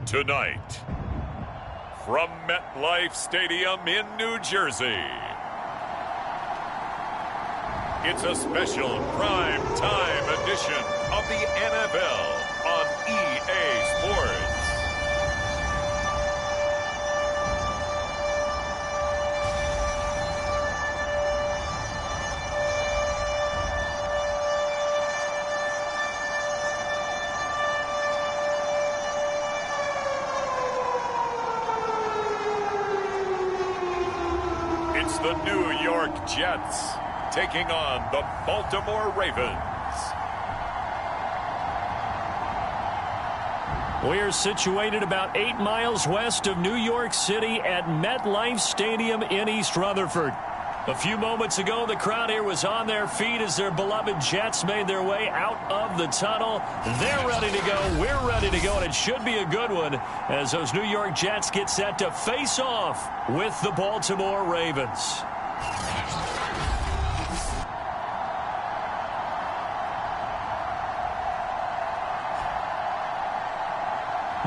Tonight, from MetLife Stadium in New Jersey, it's a special prime time edition of the NFL on EA Sports. It's the New York Jets taking on the Baltimore Ravens. We're situated about 8 miles west of New York City at MetLife Stadium in East Rutherford. A few moments ago, the crowd here was on their feet as their beloved Jets made their way out of the tunnel. They're ready to go. We're ready to go, and it should be a good one as those New York Jets get set to face off with the Baltimore Ravens.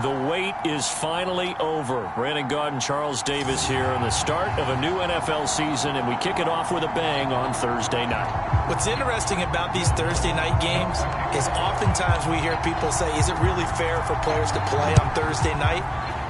The wait is finally over. Brandon Gaudin, Charles Davis here on the start of a new NFL season, and we kick it off with a bang on Thursday night. What's interesting about these Thursday night games is oftentimes we hear people say, is it really fair for players to play on Thursday night?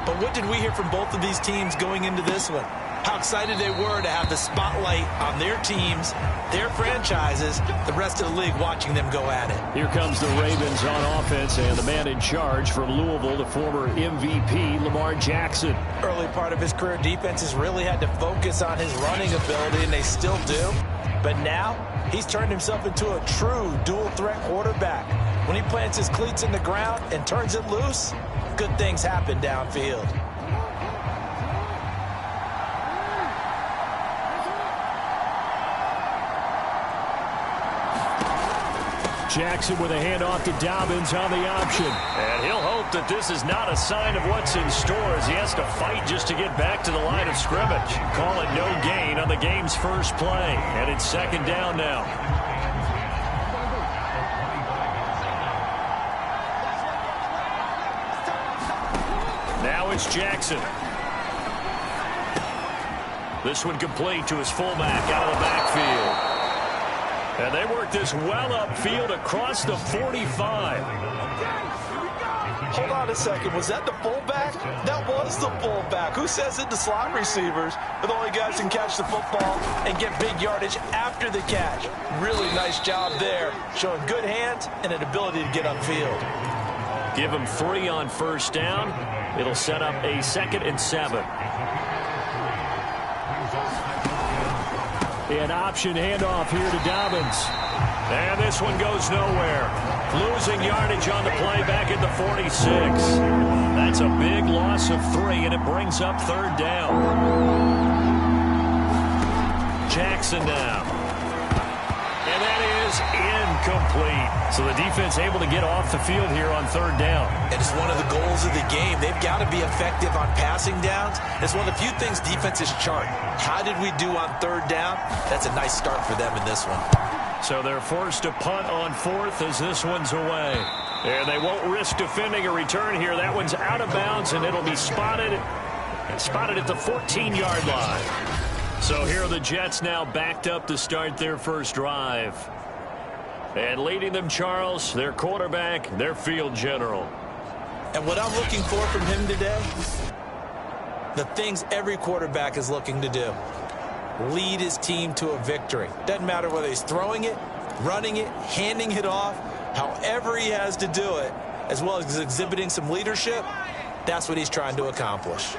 But what did we hear from both of these teams going into this one? How excited they were to have the spotlight on their teams, their franchises, the rest of the league watching them go at it. Here comes the Ravens on offense, and the man in charge from Louisville, the former MVP, Lamar Jackson. Early part of his career, defenses really had to focus on his running ability, and they still do. But now, he's turned himself into a true dual-threat quarterback. When he plants his cleats in the ground and turns it loose, good things happen downfield. Jackson with a handoff to Dobbins on the option. And he'll hope that this is not a sign of what's in store as he has to fight just to get back to the line of scrimmage. Call it no gain on the game's first play. And it's second down now. Now it's Jackson. This one complete to his fullback out of the backfield. And they work this well upfield across the 45. Hold on a second. Was that the fullback? That was the fullback. Who says it? The slot receivers are the only guys who can catch the football and get big yardage after the catch. Really nice job there, showing good hands and an ability to get upfield. Give him 3 on first down. It'll set up a 2nd and 7. An option handoff here to Dobbins. And this one goes nowhere. Losing yardage on the play back at the 46. That's a big loss of 3, and it brings up 3rd down. Jackson now. And that is incomplete. So the defense able to get off the field here on 3rd down. And it's one of the goals of the game. They've got to be effective on passing downs. It's one of the few things defenses chart. How did we do on 3rd down? That's a nice start for them in this one. So they're forced to punt on 4th as this one's away. And they won't risk defending a return here. That one's out of bounds, and it'll be spotted at the 14-yard line. So here are the Jets now backed up to start their first drive. And leading them, Charles, their quarterback, their field general. And what I'm looking for from him today, the things every quarterback is looking to do. Lead his team to a victory. Doesn't matter whether he's throwing it, running it, handing it off, however he has to do it, as well as exhibiting some leadership, that's what he's trying to accomplish.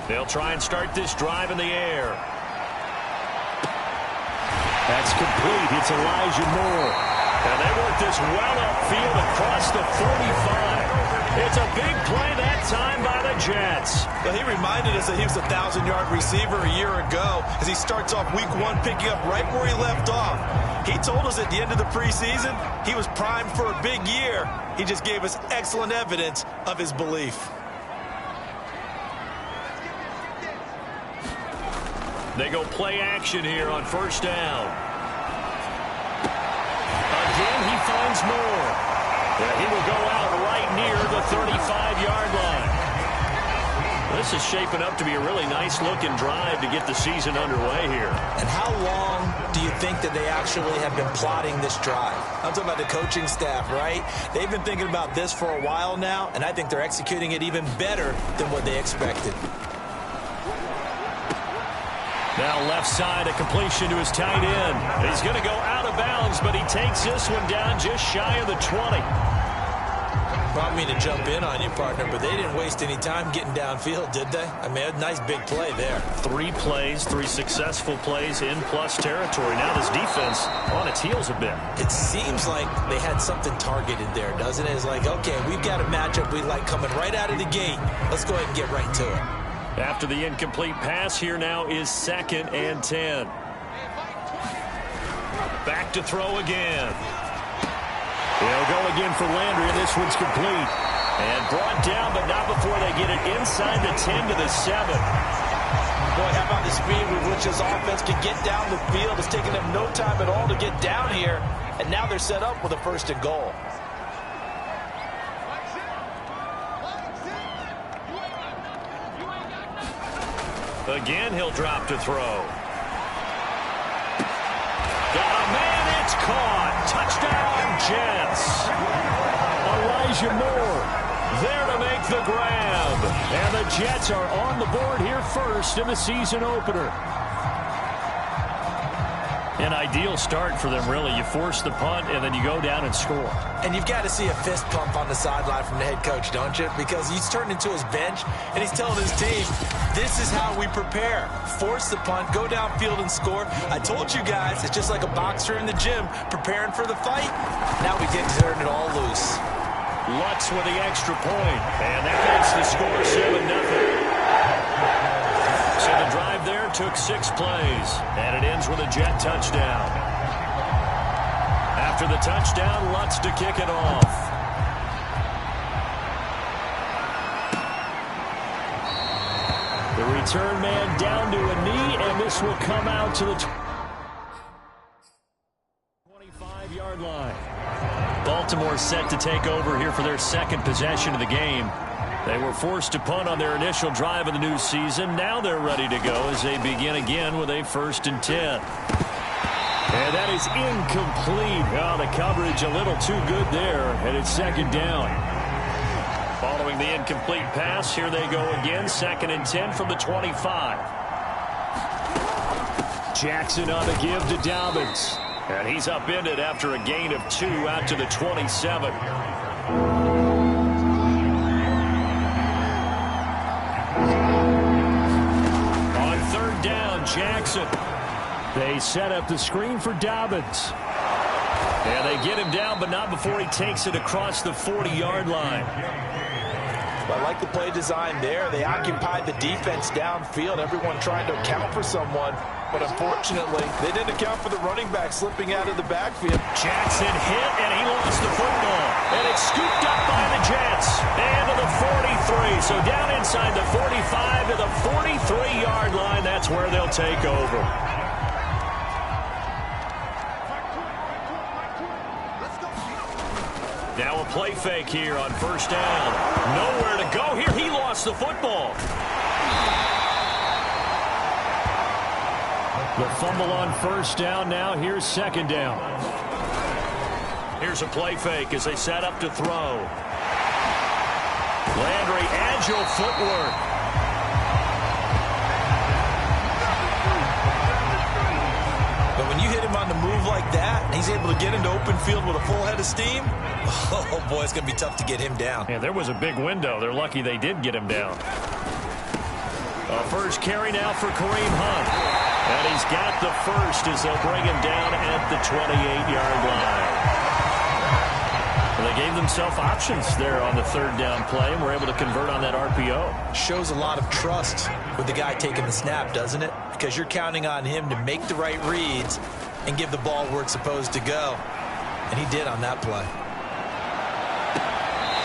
They'll try and start this drive in the air. That's complete. It's Elijah Moore. And they work this well upfield across the 45. It's a big play that time by the Jets. Well, he reminded us that he was a 1,000-yard receiver a year ago as he starts off week 1 picking up right where he left off. He told us at the end of the preseason he was primed for a big year. He just gave us excellent evidence of his belief. They go play action here on first down. is Moore. And he will go out right near the 35-yard line. This is shaping up to be a really nice-looking drive to get the season underway here. And how long do you think that they actually have been plotting this drive? I'm talking about the coaching staff, right? They've been thinking about this for a while now, and I think they're executing it even better than what they expected. Now left side, a completion to his tight end. He's going to go out of bounds, but he takes this one down just shy of the 20. I don't mean to jump in on you, partner, but they didn't waste any time getting downfield, did they? I mean, a nice big play there. 3 plays, 3 successful plays in plus territory. Now this defense on its heels a bit. It seems like they had something targeted there, doesn't it? It's like, okay, we've got a matchup we like coming right out of the gate. Let's go ahead and get right to it. After the incomplete pass, here now is 2nd and 10. Back to throw again. He'll go again for Landry, and this one's complete. And brought down, but not before they get it inside the 10 to the 7. Boy, how about the speed with which this offense can get down the field? It's taking them no time at all to get down here. And now they're set up with a 1st and goal. Again, he'll drop to throw. Got a man, it's caught. Touchdown, Jets. Elijah Moore there to make the grab. And the Jets are on the board here first in the season opener. An ideal start for them, really. You force the punt, and then you go down and score. And you've got to see a fist pump on the sideline from the head coach, don't you? Because he's turned into his bench, and he's telling his team, this is how we prepare. Force the punt, go downfield and score. I told you guys, it's just like a boxer in the gym preparing for the fight. Now we get to turn it all loose. Lutz with the extra point, and that makes the score 7-0. So the drive there took 6 plays, and it ends with a Jet touchdown. After the touchdown, Lutz to kick it off. The return man down to a knee, and this will come out to the 25-yard line. Baltimore set to take over here for their 2nd possession of the game. They were forced to punt on their initial drive of the new season. Now they're ready to go as they begin again with a 1st and 10. And that is incomplete. Oh, the coverage a little too good there, and it's 2nd down. Following the incomplete pass, here they go again, 2nd and 10 from the 25. Jackson on the give to Dobbins. And he's upended after a gain of 2 out to the 27. Jackson. They set up the screen for Dobbins. And they get him down, but not before he takes it across the 40-yard line. I like the play design there. They occupied the defense downfield. Everyone trying to account for someone. But unfortunately, they didn't account for the running back slipping out of the backfield. Jackson hit, and he lost the football. And it's scooped up by the Jets. And to the 43. So down inside the 45 to the 43-yard line. That's where they'll take over. Now a play fake here on 1st down. Nowhere to go here. He lost the football. The fumble on 1st down. Now here's 2nd down. Here's a play fake as they set up to throw. Landry, agile footwork. But when you hit him on the move like that, and he's able to get into open field with a full head of steam, oh boy, it's going to be tough to get him down. Yeah, there was a big window. They're lucky they did get him down. A 1st carry now for Kareem Hunt. And he's got the 1st as they'll bring him down at the 28-yard line. Well, they gave themselves options there on the 3rd down play and were able to convert on that RPO. Shows a lot of trust with the guy taking the snap, doesn't it? Because you're counting on him to make the right reads and give the ball where it's supposed to go. And he did on that play.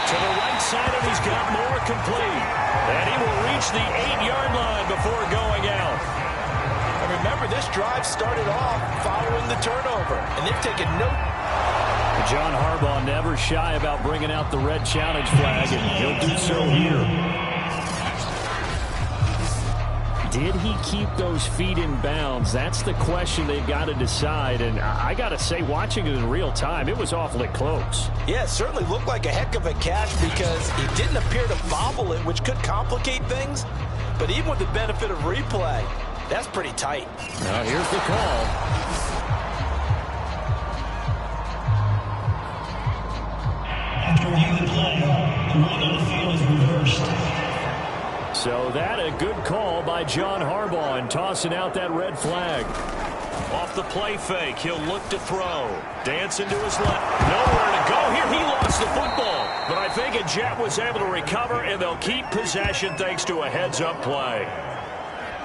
To the right side, and he's got more complete. And he will reach the 8-yard line before going out. And remember, this drive started off following the turnover, and they've taken no... John Harbaugh never shy about bringing out the red challenge flag, and he'll do so here. Did he keep those feet in bounds? That's the question they've got to decide. And I got to say, watching it in real time, it was awfully close. Yeah, it certainly looked like a heck of a catch because he didn't appear to bobble it, which could complicate things. But even with the benefit of replay, that's pretty tight. Now here's the call. After reviewing the play, the line on the field is reversed. So that a good call by John Harbaugh in tossing out that red flag. Off the play fake, he'll look to throw. Dancing to his left. Nowhere to go here. He lost the football. But I think a Jet was able to recover, and they'll keep possession thanks to a heads-up play.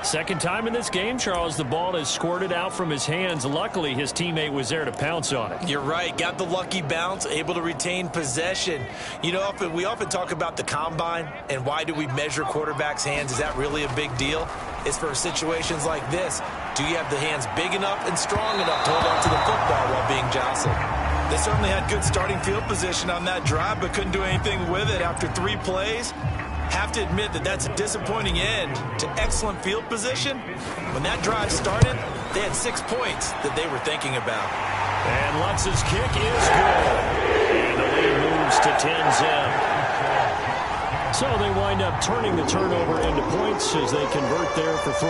Second time in this game, Charles, the ball has squirted out from his hands. Luckily, his teammate was there to pounce on it. You're right. Got the lucky bounce, able to retain possession. You know, we often talk about the combine and why do we measure quarterbacks' hands. Is that really a big deal? It's for situations like this. Do you have the hands big enough and strong enough to hold on to the football while being jostled? They certainly had good starting field position on that drive, but couldn't do anything with it after 3 plays. Have to admit that that's a disappointing end to excellent field position. When that drive started, they had 6 points that they were thinking about. And Lutz's kick is good. And the lead moves to 10-zip. So they wind up turning the turnover into points as they convert there for 3.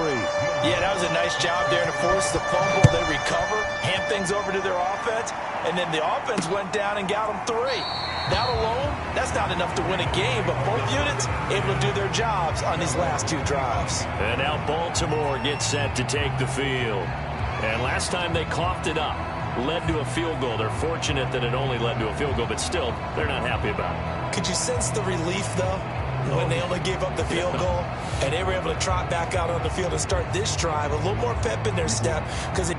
Yeah, that was a nice job there to force the fumble. They recover, hand things over to their offense, and then the offense went down and got them 3. That alone, that's not enough to win a game, but both units able to do their jobs on these last 2 drives. And now Baltimore gets set to take the field. And last time they coughed it up, led to a field goal. They're fortunate that it only led to a field goal, but still, they're not happy about it. Could you sense the relief, though, when they only gave up the field goal? And they were able to trot back out on the field and start this drive, a little more pep in their step, because it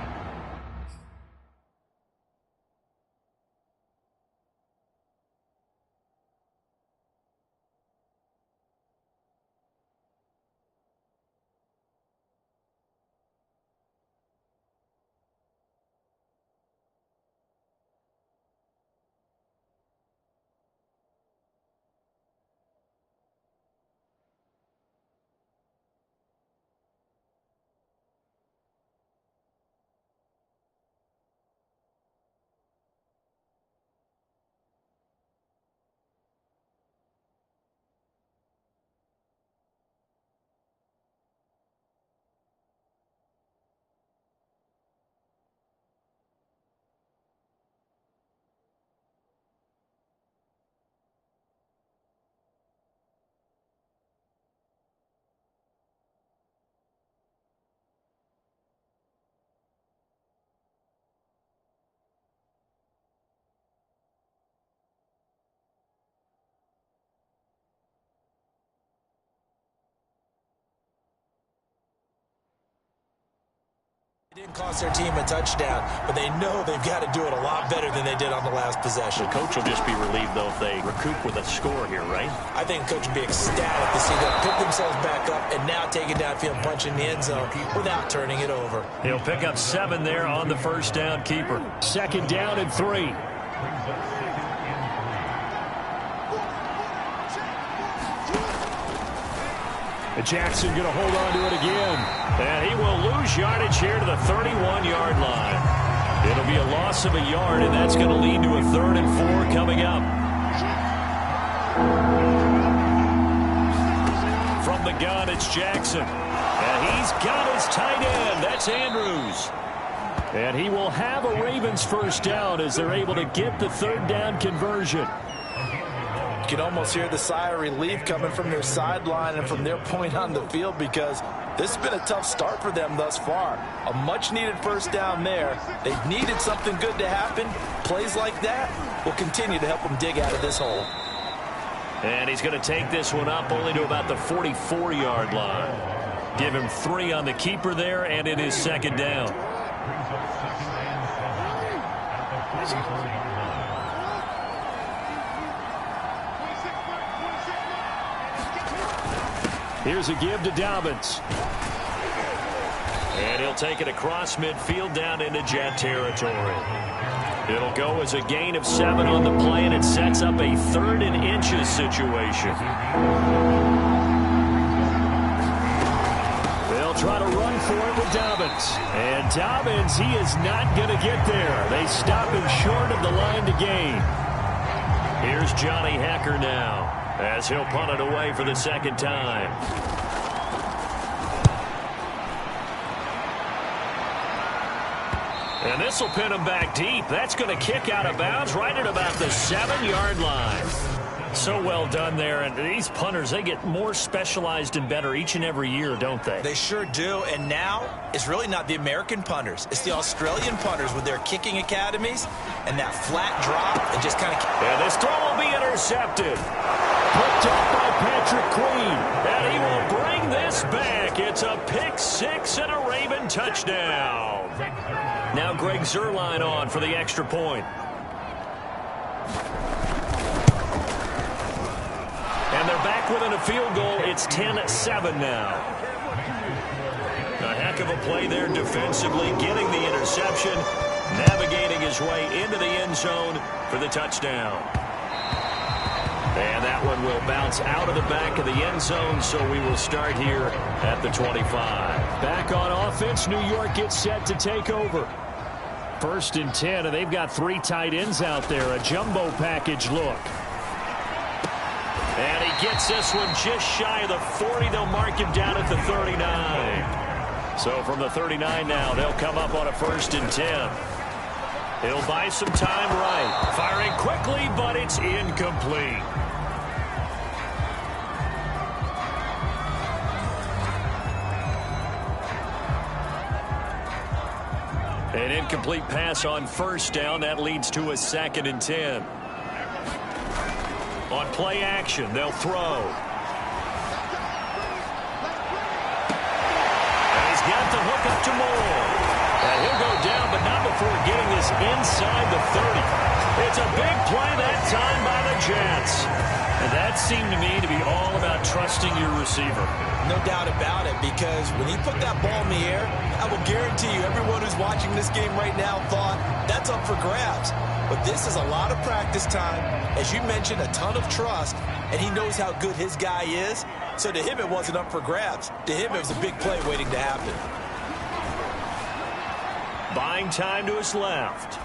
didn't cost their team a touchdown, but they know they've got to do it a lot better than they did on the last possession. The coach will just be relieved, though, if they recoup with a score here, right? I think the coach would be ecstatic to see them pick themselves back up and now take it downfield, punching the end zone without turning it over. He'll pick up 7 there on the first down keeper. Second down and 3. Jackson going to hold on to it again. And he will lose yardage here to the 31-yard line. It'll be a loss of a yard, and that's going to lead to a 3rd and 4 coming up. From the gun, it's Jackson. And he's got his tight end. That's Andrews. And he will have a Ravens first down as they're able to get the 3rd down conversion. You can almost hear the sigh of relief coming from their sideline and from their point on the field because this has been a tough start for them thus far. A much-needed first down there. They've needed something good to happen. Plays like that will continue to help them dig out of this hole. And he's going to take this one up only to about the 44-yard line. Give him 3 on the keeper there, and it is 2nd down. Here's a give to Dobbins. And he'll take it across midfield down into Jet territory. It'll go as a gain of 7 on the play, and it sets up a 3rd and inches situation. They'll try to run for it with Dobbins. And Dobbins, he is not going to get there. They stop him short of the line to gain. Here's Johnny Hacker now, as he'll punt it away for the 2nd time. And this will pin him back deep. That's going to kick out of bounds right at about the 7-yard line. So well done there. And these punters, they get more specialized and better each and every year, don't they? They sure do. And now it's really not the American punters. It's the Australian punters with their kicking academies and that flat drop. And just kind of... And this throw will be intercepted. Picked up by Patrick Queen. And he will bring this back. It's a pick 6 and a Raven touchdown. Now Greg Zuerlein on for the extra point. And they're back within a field goal. It's 10-7 now. A heck of a play there defensively, getting the interception, navigating his way into the end zone for the touchdown. And that one will bounce out of the back of the end zone, so we will start here at the 25. Back on offense, New York gets set to take over. 1st and 10, and they've got 3 tight ends out there. A jumbo package look. And he gets this one just shy of the 40. They'll mark him down at the 39. So from the 39 now, they'll come up on a 1st and 10. He'll buy some time right. Firing quickly, but it's incomplete. An incomplete pass on 1st down. That leads to a 2nd and 10. On play action, they'll throw. And he's got the hook up to Moore. And he'll go down, but not before getting this inside the 30. It's a big play that time by the Jets. And that seemed to me to be all about trusting your receiver. No doubt about it, because when he put that ball in the air, I will guarantee you everyone who's watching this game right now thought that's up for grabs. But this is a lot of practice time. As you mentioned, a ton of trust, and he knows how good his guy is. So to him, it wasn't up for grabs. To him, it was a big play waiting to happen. Buying time to his left.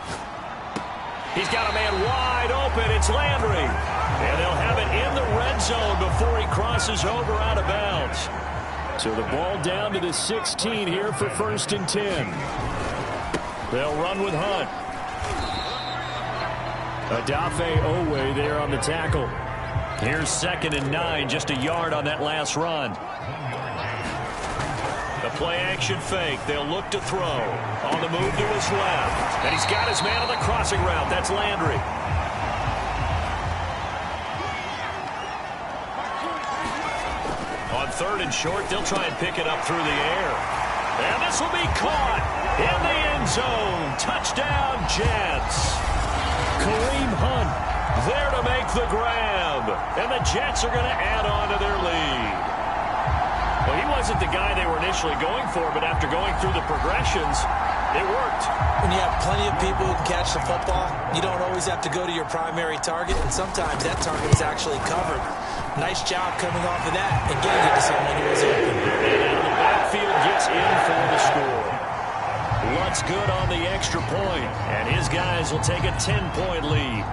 He's got a man wide open. It's Landry. And they'll have it in the red zone before he crosses over out of bounds. So the ball down to the 16 here for 1st and 10. They'll run with Hunt. Adafe Owe there on the tackle. Here's 2nd and 9, just a yard on that last run. The play action fake. They'll look to throw. On the move to his left. And he's got his man on the crossing route. That's Landry. On 3rd and short, they'll try and pick it up through the air. And this will be caught in the end zone. Touchdown, Jets. Kareem Hunt there to make the grab. And the Jets are going to add on to their lead. Well, he wasn't the guy they were initially going for, but after going through the progressions, it worked. When you have plenty of people who can catch the football, you don't always have to go to your primary target, and sometimes that target is actually covered. Nice job coming off of that and getting it to someone who was open. And out of the backfield gets in for the score. Lutz good on the extra point, and his guys will take a 10-point lead.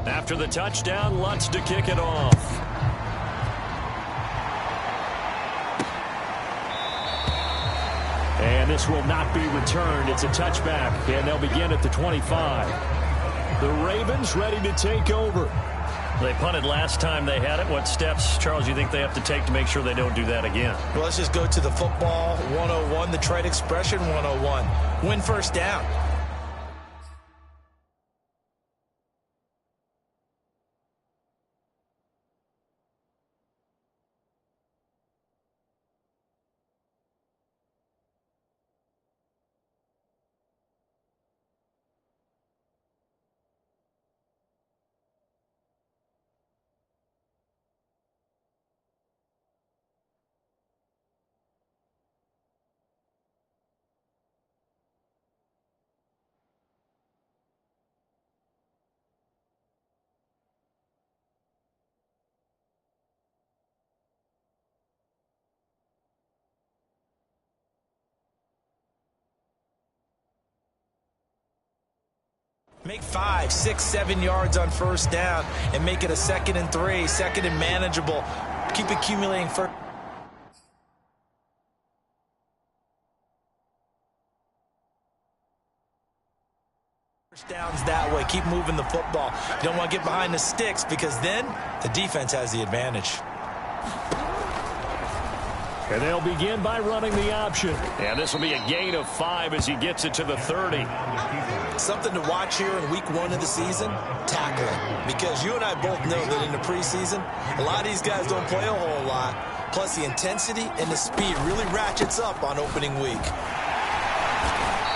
After the touchdown, Lutz to kick it off. And this will not be returned. It's a touchback, and they'll begin at the 25. The Ravens ready to take over. They punted last time they had it. What steps, Charles, you think they have to take to make sure they don't do that again? Well, let's just go to the football 101, the trade expression 101. Win first down. Make 5, 6, 7 yards on first down and make it a 2nd and 3, 2nd and manageable. Keep accumulating first downs that way. Keep moving the football. You don't want to get behind the sticks because then the defense has the advantage. And they'll begin by running the option. And this will be a gain of 5 as he gets it to the 30. Something to watch here in week 1 of the season, tackling. Because you and I both know that in the preseason, a lot of these guys don't play a whole lot. Plus the intensity and the speed really ratchets up on opening week.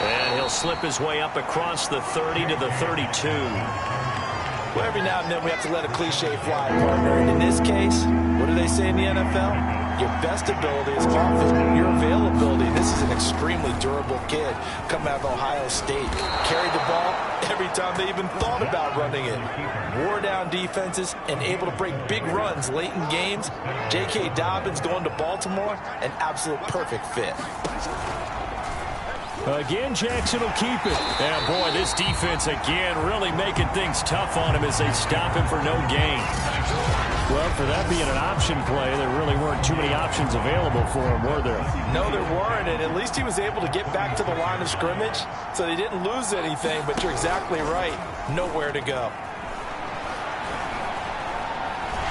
And he'll slip his way up across the 30 to the 32. Well, every now and then we have to let a cliche fly, partner. And in this case, what do they say in the NFL? Your best ability is often your availability. This is an extremely durable kid coming out of Ohio State. Carried the ball every time they even thought about running it. Wore down defenses and able to break big runs late in games. J.K. Dobbins going to Baltimore, an absolute perfect fit. Again, Jackson will keep it. Yeah, boy, this defense again really making things tough on him as they stop him for no gain. Well, for that being an option play, there really weren't too many options available for him, were there? No, there weren't, and at least he was able to get back to the line of scrimmage, so they didn't lose anything, but you're exactly right. Nowhere to go.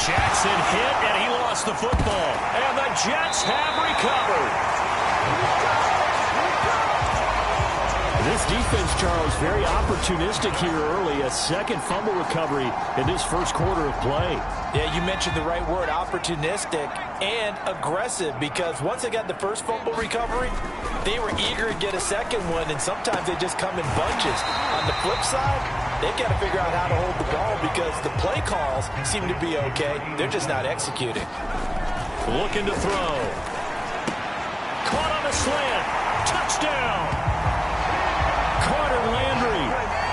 Jackson hit, and he lost the football. And the Jets have recovered. This defense, Charles, very opportunistic here early. A second fumble recovery in this first quarter of play. Yeah, you mentioned the right word, opportunistic and aggressive, because once they got the first fumble recovery, they were eager to get a second one, and sometimes they just come in bunches. On the flip side, they've got to figure out how to hold the ball because the play calls seem to be okay. They're just not executing. Looking to throw. Caught on a slant. Touchdown. Landry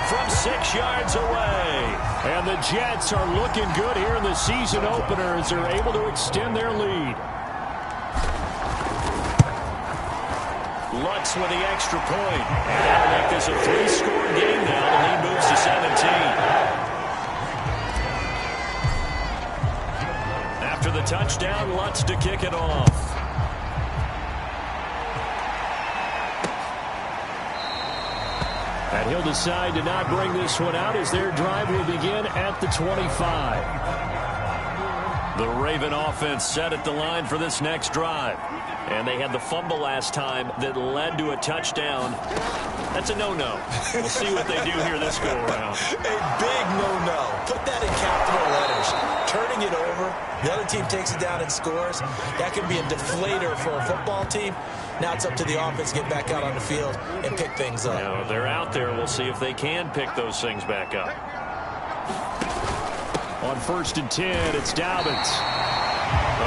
from 6 yards away. And the Jets are looking good here in the season opener as they're able to extend their lead. Lutz with the extra point. And that'll make this a 3-score game now. The lead moves to 17. After the touchdown, Lutz to kick it off. And he'll decide to not bring this one out as their drive will begin at the 25. The Raven offense set at the line for this next drive. And they had the fumble last time that led to a touchdown. That's a no-no. We'll see what they do here this go-around. A big no-no. Put that in capital letters. Turning it over, the other team takes it down and scores. That can be a deflator for a football team. Now it's up to the offense to get back out on the field and pick things up. Now, they're out there. We'll see if they can pick those things back up. On 1st and 10, it's Dobbins.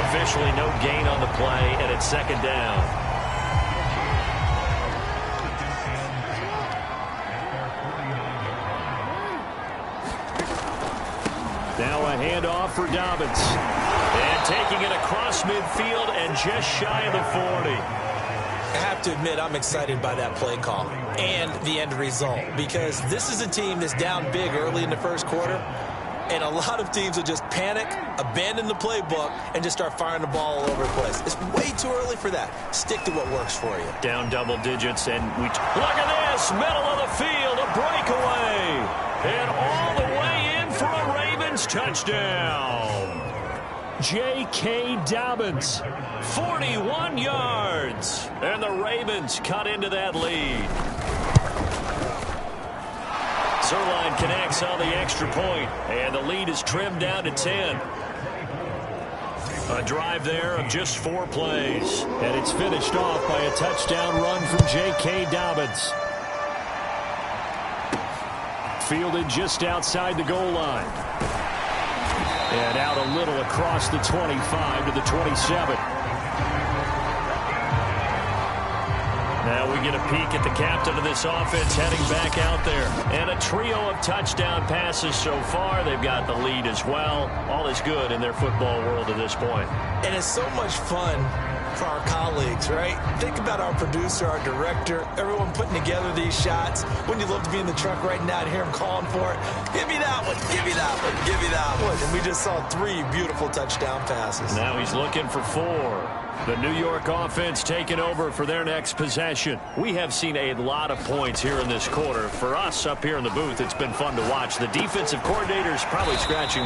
Officially no gain on the play, and it's 2nd down. Now a handoff for Dobbins. And taking it across midfield and just shy of the 40. I have to admit, I'm excited by that play call and the end result, because this is a team that's down big early in the first quarter, and a lot of teams will just panic, abandon the playbook, and just start firing the ball all over the place. It's way too early for that. Stick to what works for you. Down double digits, and look at this, middle of the field, a breakaway. And all the way in for a Raven Dobbins, touchdown. J.K. Dobbins, 41 yards. And the Ravens cut into that lead. Zerline connects on the extra point, and the lead is trimmed down to 10. A drive there of just 4 plays. And it's finished off by a touchdown run from J.K. Dobbins. Fielded just outside the goal line. And out a little across the 25 to the 27. Now we get a peek at the captain of this offense heading back out there. And a trio of touchdown passes so far. They've got the lead as well. All is good in their football world at this point. And it's so much fun for our colleagues, right? Think about our producer, our director, everyone putting together these shots. Wouldn't you love to be in the truck right now and hear him calling for it? Give me that one, give me that one, give me that one. And we just saw 3 beautiful touchdown passes. Now he's looking for 4. The New York offense taking over for their next possession. We have seen a lot of points here in this quarter. For us up here in the booth, it's been fun to watch. The defensive coordinator's probably scratching.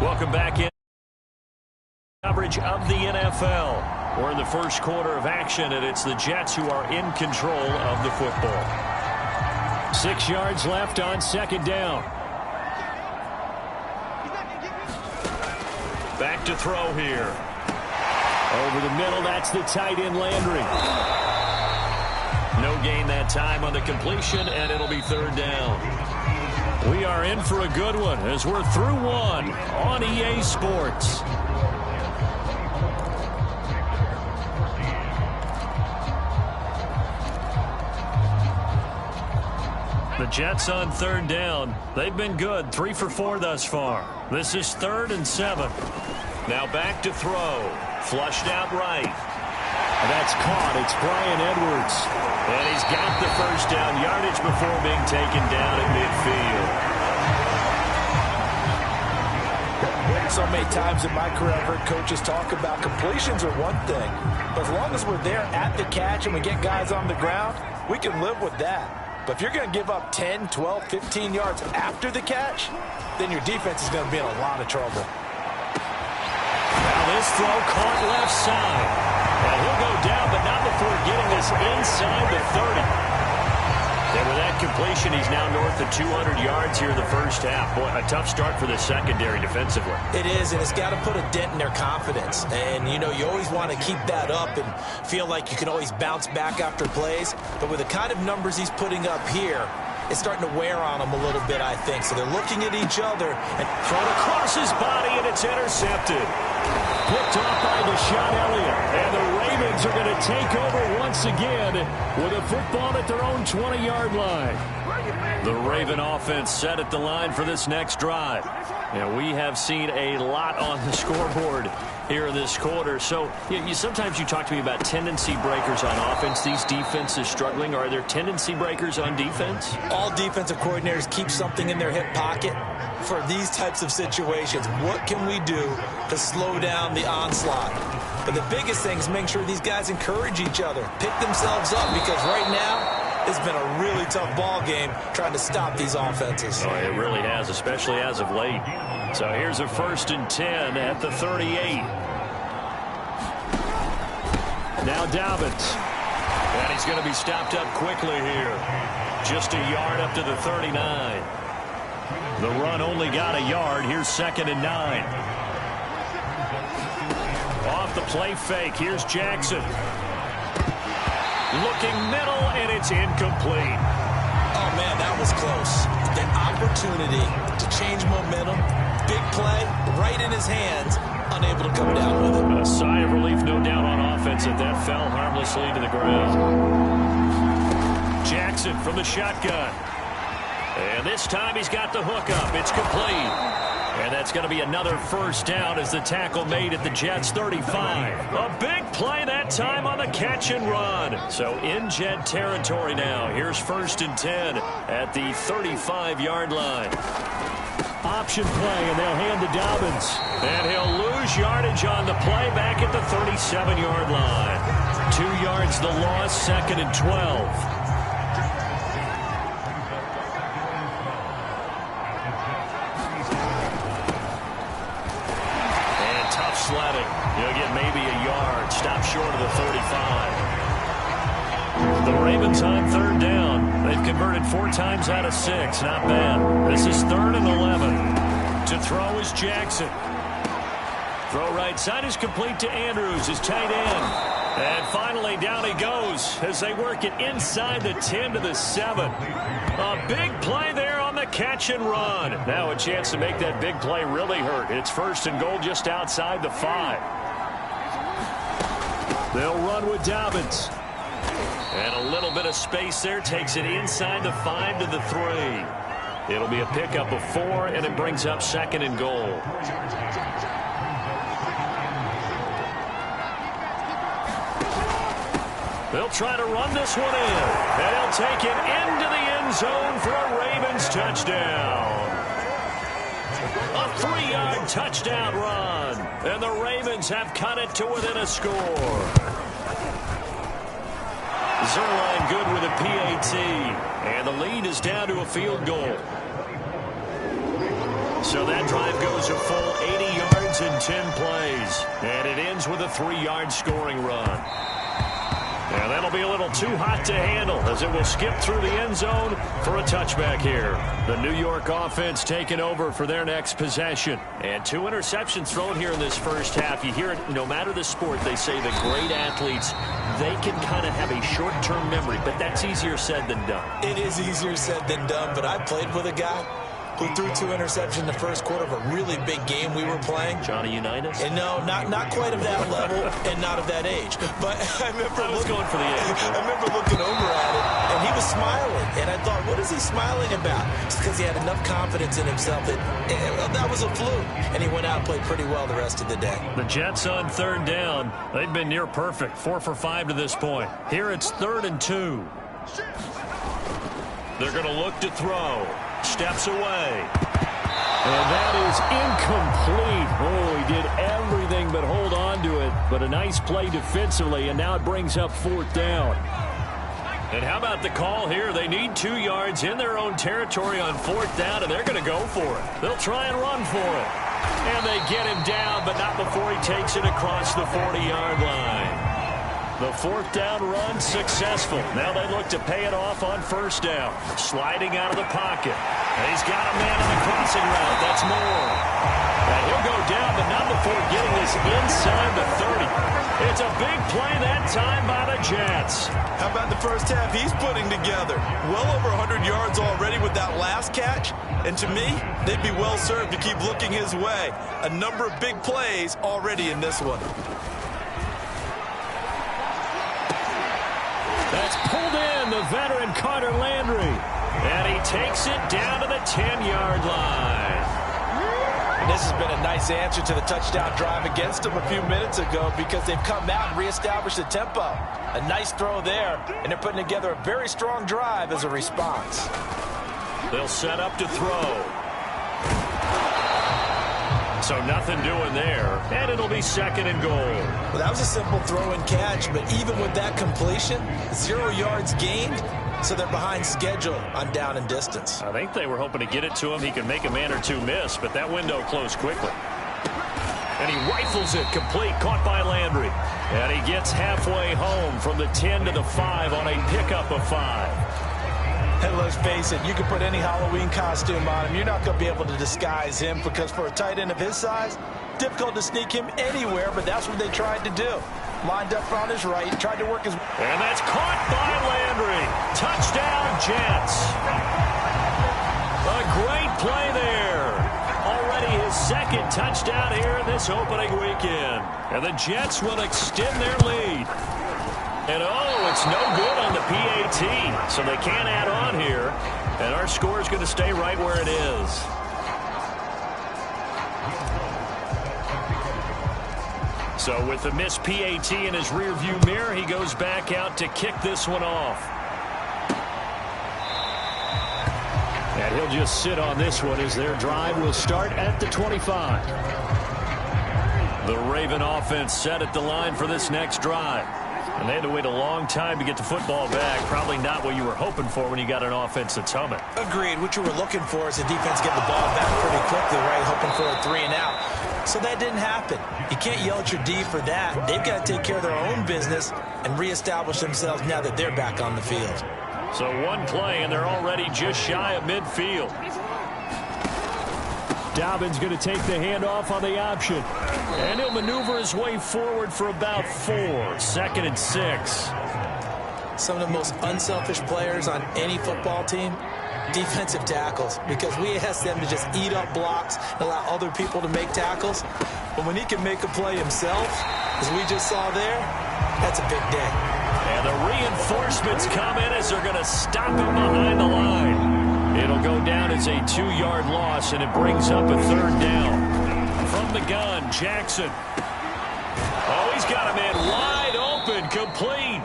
Welcome back in coverage of the NFL. We're in the first quarter of action, and it's the Jets who are in control of the football. 6 yards left on second down. Back to throw here. Over the middle, that's the tight end Landry. No gain that time on the completion, and it'll be third down. We are in for a good one as we're through one on EA Sports. The Jets on third down. They've been good, 3 for 4 thus far. This is 3rd and 7. Now back to throw. Flushed out right. That's caught. It's Bryan Edwards. And he's got the first down yardage before being taken down at midfield. So many times in my career I've heard coaches talk about completions are one thing, but as long as we're there at the catch and we get guys on the ground, we can live with that. But if you're going to give up 10, 12, 15 yards after the catch, then your defense is going to be in a lot of trouble. Now this throw caught left side. And he'll go down, but not before getting this inside the 30. And with that completion, he's now north of 200 yards here in the first half. Boy, a tough start for the secondary defensively. It is, and it's got to put a dent in their confidence. And, you know, you always want to keep that up and feel like you can always bounce back after plays. But with the kind of numbers he's putting up here, it's starting to wear on them a little bit, I think. So they're looking at each other and thrown across his body, and it's intercepted. Picked off by Deshaun Elliott. And the Ravens are going to take over once again with a football at their own 20-yard line. The Raven offense set at the line for this next drive. And we have seen a lot on the scoreboard here in this quarter. So sometimes you talk to me about tendency breakers on offense. These defenses struggling. Are there tendency breakers on defense? All defensive coordinators keep something in their hip pocket for these types of situations. What can we do to slow down the onslaught? But the biggest thing is making sure these guys encourage each other, pick themselves up, because right now it's been a really tough ball game trying to stop these offenses. Oh, it really has, especially as of late. So here's a 1st and 10 at the 38. Now Dobbins. And he's going to be stopped up quickly here. Just a yard up to the 39. The run only got a yard. Here's 2nd and 9. Off the play fake. Here's Jackson. Looking middle, and it's incomplete. Oh, man, that was close. The opportunity to change momentum, big play, right in his hands, unable to come down with it. A sigh of relief, no doubt, on offense that fell harmlessly to the ground. Jackson from the shotgun. And this time he's got the hook up. It's complete. And that's going to be another first down as the tackle made at the Jets' 35. A big play that time on the catch and run. So in Jet territory now. Here's 1st and 10 at the 35-yard line. Option play, and they'll hand to Dobbins. And he'll lose yardage on the play back at the 37-yard line. 2 yards the loss, 2nd and 12. Sledding. He'll get maybe a yard. Stop short of the 35. The Ravens on 3rd down. They've converted 4 times out of 6. Not bad. This is 3rd and 11. To throw is Jackson. Throw right side is complete to Andrews, his tight end. And finally down he goes as they work it inside the 10 to the 7. A big play there on the catch and run. Now a chance to make that big play really hurt. It's 1st and goal just outside the 5. They'll run with Dobbins. And a little bit of space there takes it inside the 5 to the 3. It'll be a pickup of 4, and it brings up 2nd and goal. They'll try to run this one in. And he'll take it into the end zone for a Ravens touchdown. A 3-yard touchdown run. And the Ravens have cut it to within a score. Zerline good with a PAT. And the lead is down to a field goal. So that drive goes a full 80 yards in 10 plays. And it ends with a 3-yard scoring run. And that'll be a little too hot to handle as it will skip through the end zone for a touchback here. The New York offense taking over for their next possession. And 2 interceptions thrown here in this first half. You hear it, no matter the sport, they say the great athletes, they can kind of have a short-term memory, but that's easier said than done. It is easier said than done, but I played with a guy who threw 2 interceptions in the first quarter of a really big game we were playing. Johnny Unitas? And no, not quite of that level and not of that age. But I remember going for the age. I remember looking over at it, and he was smiling. And I thought, what is he smiling about? It's because he had enough confidence in himself that that was a fluke. And he went out and played pretty well the rest of the day. The Jets on 3rd down. They've been near perfect. 4 for 5 to this point. Here it's 3rd and 2. They're going to look to throw. Steps away. And that is incomplete. Oh, he did everything but hold on to it. But a nice play defensively, and now it brings up 4th down. And how about the call here? They need 2 yards in their own territory on 4th down, and they're going to go for it. They'll try and run for it. And they get him down, but not before he takes it across the 40-yard line. The 4th down run successful. Now they look to pay it off on 1st down. Sliding out of the pocket. And he's got a man on the crossing route. That's Moore. And he'll go down, but not before getting this inside the 30. It's a big play that time by the Jets. How about the first half he's putting together? Well over 100 yards already with that last catch. And to me, they'd be well served to keep looking his way. A number of big plays already in this one. That's pulled in, the veteran Carter Landry. And he takes it down to the 10-yard line. And this has been a nice answer to the touchdown drive against them a few minutes ago because they've come out and reestablished the tempo. A nice throw there, and they're putting together a very strong drive as a response. They'll set up to throw. So nothing doing there, and it'll be 2nd and goal. Well, that was a simple throw and catch, but even with that completion, 0 yards gained, so they're behind schedule on down and distance. I think they were hoping to get it to him. He could make a man or 2 miss, but that window closed quickly. And he rifles it complete, caught by Landry. And he gets halfway home from the 10 to the 5 on a pickup of 5. And let's face it, you can put any Halloween costume on him. You're not going to be able to disguise him because for a tight end of his size, difficult to sneak him anywhere, but that's what they tried to do. Lined up on his right, tried to work his... And that's caught by Landry. Touchdown, Jets. A great play there. Already his 2nd second touchdown here in this opening weekend. And the Jets will extend their lead. And, it's no good on the PAT, so they can't add on here. And our score is going to stay right where it is. So with the missed PAT in his rearview mirror, he goes back out to kick this one off. And he'll just sit on this one as their drive will start at the 25. The Raven offense set at the line for this next drive. And they had to wait a long time to get the football back. Probably not what you were hoping for when you got an offense that's humming. Agreed. What you were looking for is the defense getting the ball back pretty quickly, right? Hoping for a 3 and out. So that didn't happen. You can't yell at your D for that. They've got to take care of their own business and reestablish themselves now that they're back on the field. So one play, and they're already just shy of midfield. Dobbins going to take the handoff on the option. And he'll maneuver his way forward for about 4. 2nd and 6. Some of the most unselfish players on any football team, defensive tackles, because we ask them to just eat up blocks and allow other people to make tackles. But when he can make a play himself, as we just saw there, that's a big day. And the reinforcements come in as they're going to stop him behind the line. It'll go down as a 2-yard loss, and it brings up a 3rd down. From the gun, Jackson. Oh, he's got a man wide open, complete.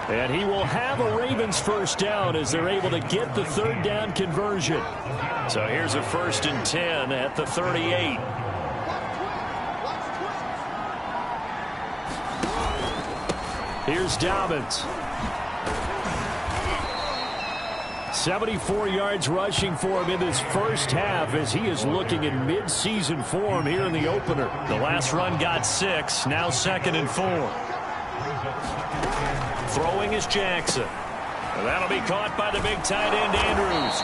And he will have a Ravens first down as they're able to get the 3rd down conversion. So here's a 1st and 10 at the 38. Here's Dobbins. 74 yards rushing for him in this first half as he is looking in mid-season form here in the opener. The last run got 6, now 2nd and 4. Throwing is Jackson. And that'll be caught by the big tight end, Andrews.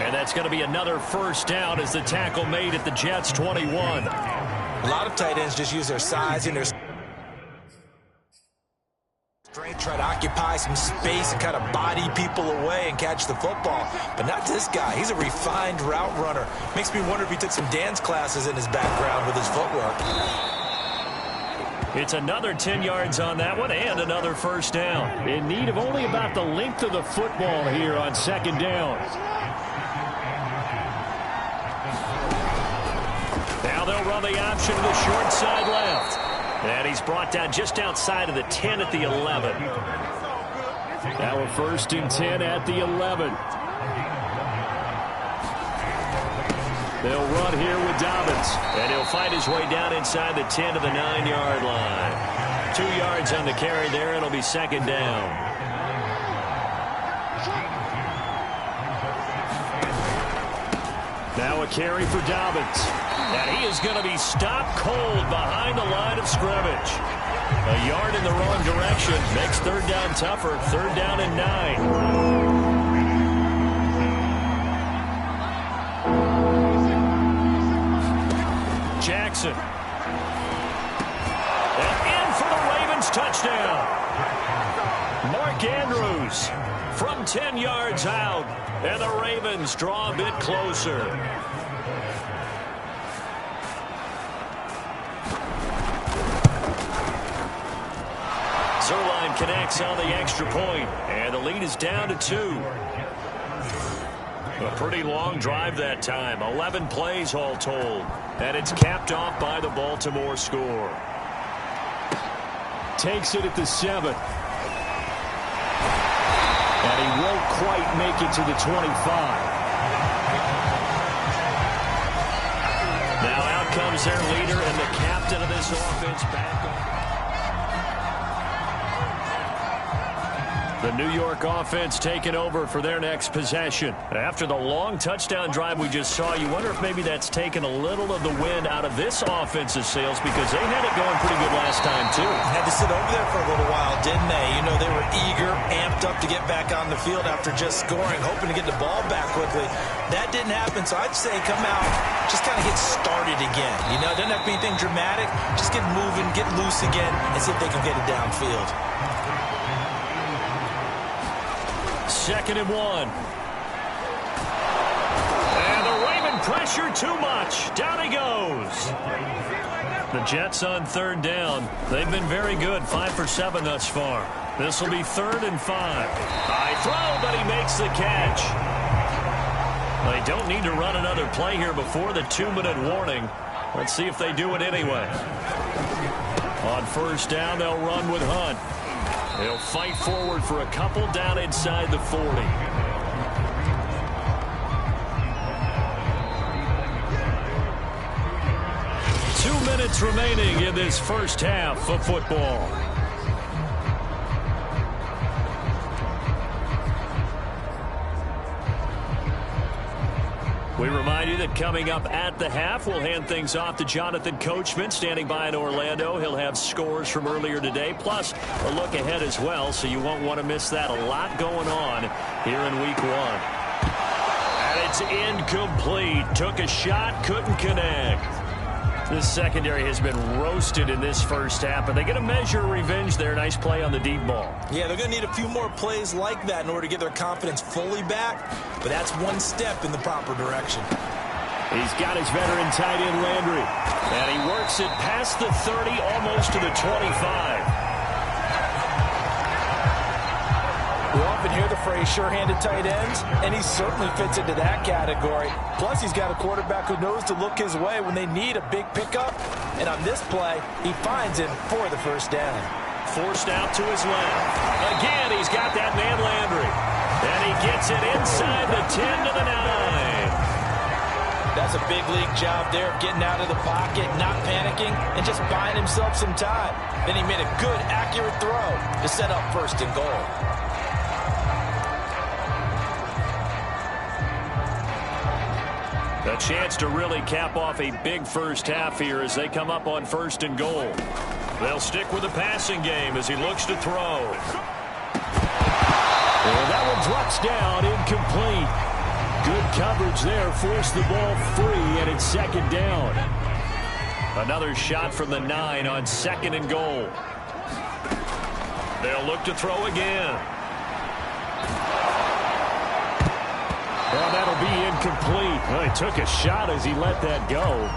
And that's going to be another first down as the tackle made at the Jets' 21. A lot of tight ends just use their size and their strength, try to occupy some space and kind of body people away and catch the football. But not this guy. He's a refined route runner. Makes me wonder if he took some dance classes in his background with his footwork. It's another 10 yards on that one and another first down. In need of only about the length of the football here on 2nd down. Now they'll run the option to the short side left. And he's brought down just outside of the 10 at the 11. Now a 1st and 10 at the 11. They'll run here with Dobbins. And he'll find his way down inside the 10 to the 9-yard line. 2 yards on the carry there, and it'll be 2nd down. Now a carry for Dobbins. And he is going to be stopped cold behind the line of scrimmage. A yard in the wrong direction makes 3rd down tougher. 3rd down and 9. Jackson. And in for the Ravens touchdown. Mark Andrews from 10 yards out. And the Ravens draw a bit closer. Zerline connects on the extra point, and the lead is down to 2. A pretty long drive that time, 11 plays all told, and it's capped off by the Baltimore score. Takes it at the 7. And he won't quite make it to the 25. Now out comes their leader and the captain of this offense back on. The New York offense taking over for their next possession. After the long touchdown drive we just saw, you wonder if maybe that's taken a little of the wind out of this offense's sails because they had it going pretty good last time, too. Had to sit over there for a little while, didn't they? You know, they were eager, amped up to get back on the field after just scoring, hoping to get the ball back quickly. That didn't happen, so I'd say come out, just kind of get started again. You know, it doesn't have to be anything dramatic. Just get moving, get loose again, and see if they can get it downfield. 2nd and 1. And the Raven pressure pressure too much. Down he goes. The Jets on third down. They've been very good, 5 for 7 thus far. This will be 3rd and 5. High throw, but he makes the catch. They don't need to run another play here before the 2-minute warning. Let's see if they do it anyway. On first down, they'll run with Hunt. They'll fight forward for a couple down inside the 40. 2 minutes remaining in this first half of football. We remind you that coming up at the half, we'll hand things off to Jonathan Coachman, standing by in Orlando. He'll have scores from earlier today, plus a look ahead as well, so you won't want to miss that. A lot going on here in Week 1. And it's incomplete. Took a shot, couldn't connect. This secondary has been roasted in this first half, but they get a measure of revenge there. Nice play on the deep ball. Yeah, they're going to need a few more plays like that in order to get their confidence fully back, but that's one step in the proper direction. He's got his veteran tight end Landry, and he works it past the 30, almost to the 25. We often hear the phrase sure-handed tight ends, and he certainly fits into that category. Plus, he's got a quarterback who knows to look his way when they need a big pickup. And on this play, he finds him for the first down. Forced out to his left. Again, he's got that man Landry. And he gets it inside the 10 to the 9. That's a big league job there of getting out of the pocket, not panicking, and just buying himself some time. Then he made a good, accurate throw to set up 1st and goal. A chance to really cap off a big first half here as they come up on 1st and goal. They'll stick with the passing game as he looks to throw. And that one drops down, incomplete. Good coverage there, forced the ball free, and it's 2nd down. Another shot from the 9 on 2nd and goal. They'll look to throw again. Well, that'll be incomplete. Well, he took a shot as he let that go.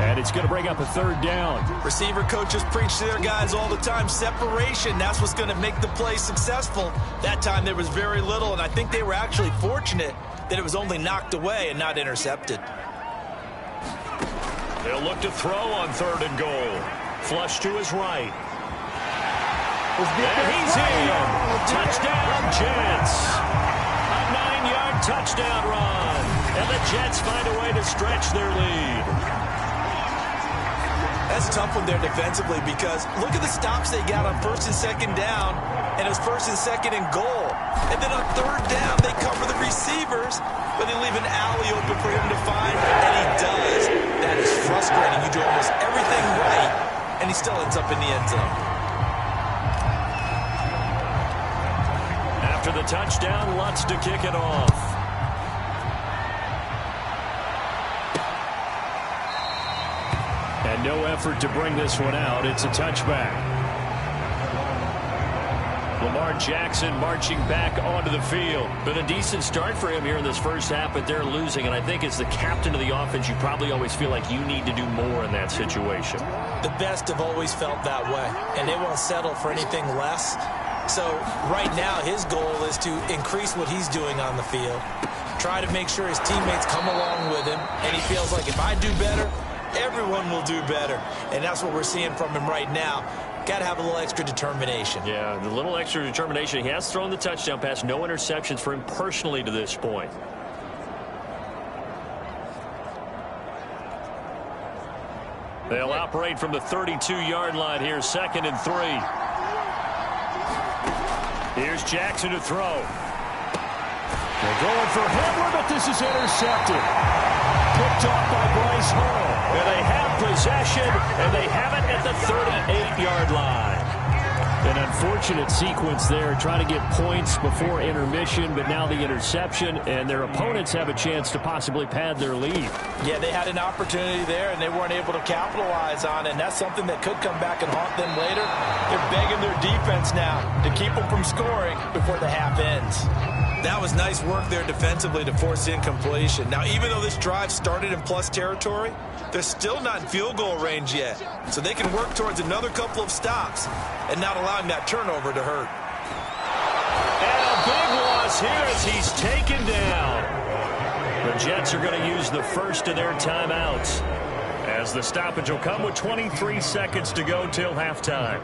And it's going to bring up a 3rd down. Receiver coaches preach to their guys all the time. Separation, that's what's going to make the play successful. That time there was very little, and I think they were actually fortunate that it was only knocked away and not intercepted. They'll look to throw on 3rd and goal. Flush to his right. And he's in. Touchdown, Jets. A 9-yard touchdown run. And the Jets find a way to stretch their lead. That's a tough one there defensively because look at the stops they got on 1st and 2nd down, and it was 1st and 2nd and goal. And then on 3rd down, they cover the receivers, but they leave an alley open for him to find, and he does. That is frustrating. You do almost everything right, and he still ends up in the end zone. After the touchdown, Lutz to kick it off. And no effort to bring this one out. It's a touchback. Lamar Jackson marching back onto the field. Been a decent start for him here in this first half, but they're losing. And I think as the captain of the offense, you probably always feel like you need to do more in that situation. The best have always felt that way, and they won't settle for anything less. So right now, his goal is to increase what he's doing on the field, try to make sure his teammates come along with him, and he feels like if I do better, everyone will do better. And that's what we're seeing from him right now. Got to have a little extra determination. Yeah, the little extra determination. He has thrown the touchdown pass. No interceptions for him personally to this point. They'll operate from the 32-yard line here, 2nd and 3. Here's Jackson to throw. They're going for Hamler, but this is intercepted. Picked off by Bryce Hall. And they have possession, and they have it at the 38-yard line. An unfortunate sequence there, trying to get points before intermission, but now the interception, and their opponents have a chance to possibly pad their lead. Yeah, they had an opportunity there, and they weren't able to capitalize on it, and that's something that could come back and haunt them later. They're begging their defense now to keep them from scoring before the half ends. That was nice work there defensively to force incompletion. Now, even though this drive started in plus territory, they're still not in field goal range yet. So they can work towards another couple of stops and not allowing that turnover to hurt. And a big loss here as he's taken down. The Jets are going to use the first of their timeouts, as the stoppage will come with 23 seconds to go till halftime.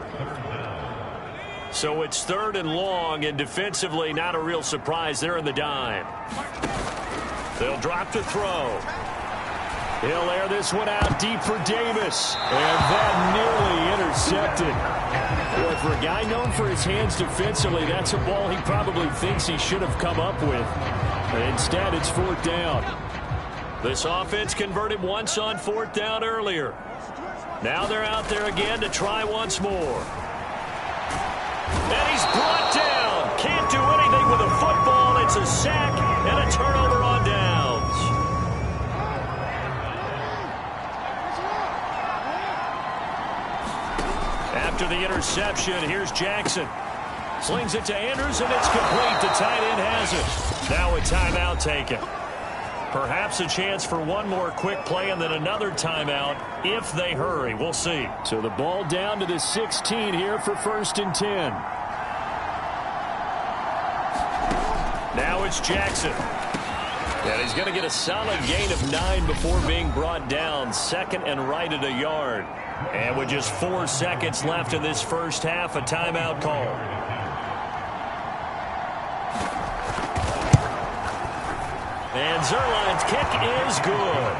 So it's 3rd and long, and defensively not a real surprise. They're in the dime. They'll drop to throw. He'll air this one out deep for Davis. And that nearly intercepted. Boy, for a guy known for his hands defensively, that's a ball he probably thinks he should have come up with. But instead, it's 4th down. This offense converted once on 4th down earlier. Now they're out there again to try once more. And he's brought down. Can't do anything with a football. It's a sack and a turnover on downs. After the interception, here's Jackson. Slings it to Andrews, and it's complete. The tight end has it. Now a timeout taken. Perhaps a chance for one more quick play and then another timeout if they hurry. We'll see. So the ball down to the 16 here for 1st and 10. Now it's Jackson. And he's going to get a solid gain of 9 before being brought down. 2nd and right at a yard. And with just 4 seconds left in this first half, a timeout call. And Zerline's kick is good.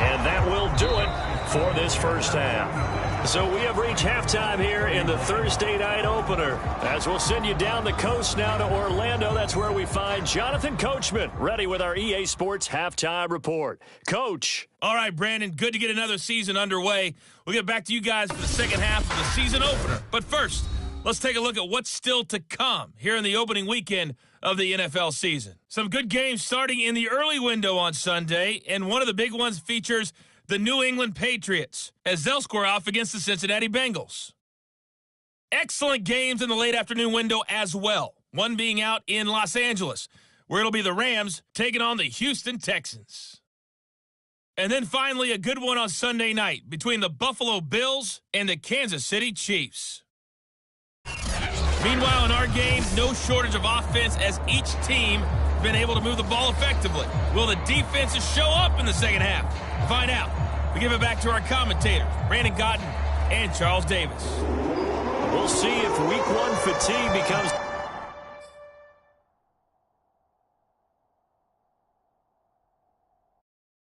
And that will do it for this first half. So we have reached halftime here in the Thursday night opener. As we'll send you down the coast now to Orlando. That's where we find Jonathan Coachman ready with our EA Sports halftime report. Coach. All right, Brandon, good to get another season underway. We'll get back to you guys for the second half of the season opener. But first, let's take a look at what's still to come here in the opening weekend of the NFL season. Some good games starting in the early window on Sunday, and one of the big ones features the New England Patriots as they'll square off against the Cincinnati Bengals. Excellent games in the late afternoon window as well, one being out in Los Angeles, where it'll be the Rams taking on the Houston Texans. And then finally a good one on Sunday night between the Buffalo Bills and the Kansas City Chiefs. Meanwhile, in our game, no shortage of offense as each team has been able to move the ball effectively. Will the defenses show up in the second half? To find out, we give it back to our commentators, Brandon Cotton and Charles Davis. We'll see if week 1 fatigue becomes